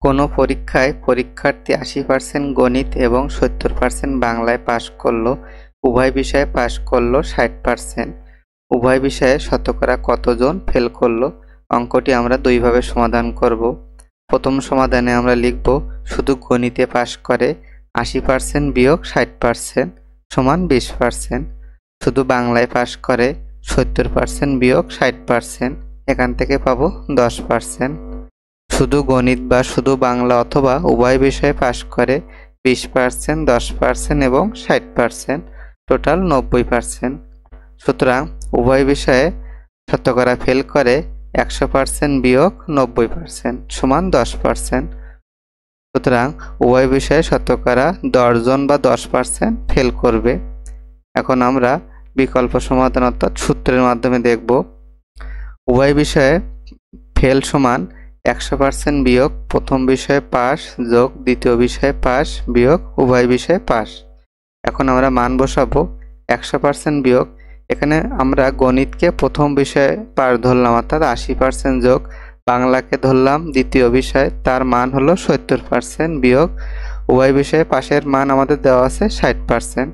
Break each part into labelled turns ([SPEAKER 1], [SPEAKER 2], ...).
[SPEAKER 1] কোনো পরীক্ষায় পরীক্ষার্থী ৮০% গণিত এবং ৭০% বাংলায় পাস করল, উভয় বিষয়ে পাস করল ৬০%। উভয় বিষয়ে শতকরা কতজন ফেল করল? অঙ্কটি আমরা দুইভাবে সমাধান করব। প্রথম সমাধানে আমরা লিখব শুধু গণিতে পাস করে ৮০% বিয়োগ ৬০% সমান ২০%। শুধু বাংলায় পাস করে ৭০% বিয়োগ ৬০%, এখান থেকে পাবো 10%। শুধু গণিত বা শুধু বাংলা অথবা উভয় বিষয়ে পাস করে 20%, 10% এবং 60%, টোটাল 90%। সুতরাং উভয় বিষয়ে শতকরা ফেল করে 100% বিয়োগ 90% সমান 10%। সুতরাং উভয় বিষয়ে শতকরা 10 জন বা 10% ফেল করবে। এখন আমরা বিকল্প সমাধান অর্থাৎ সূত্রের মাধ্যমে দেখব। উভয় বিষয়ে ফেল সমান 100% বিয়োগ প্রথম বিষয়ে পাস যোগ দ্বিতীয় বিষয়ে পাস বিয়োগ উভয় বিষয়ে পাস। এখন আমরা মান বসাবো। 100% বিয়োগ, এখানে আমরা গণিতকে প্রথম বিষয়ে পাস ধরলাম অর্থাৎ 80% যোগ বাংলাকে ধরলাম দ্বিতীয় বিষয়, তার মান হলো 70% বিয়োগ উভয় বিষয়ে পাশের মান আমাদের দেওয়া আছে 60%।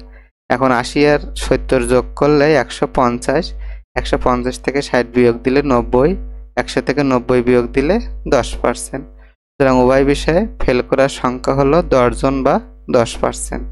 [SPEAKER 1] এখন 80 আর 70 যোগ করলে 150, 150 থেকে 60 বিয়োগ দিলে 90, 100 থেকে 90 বিয়োগ দিলে 10%। সুতরাং উভয় বিষয়ে ফেল করার সংখ্যা হলো 10 জন বা 10%।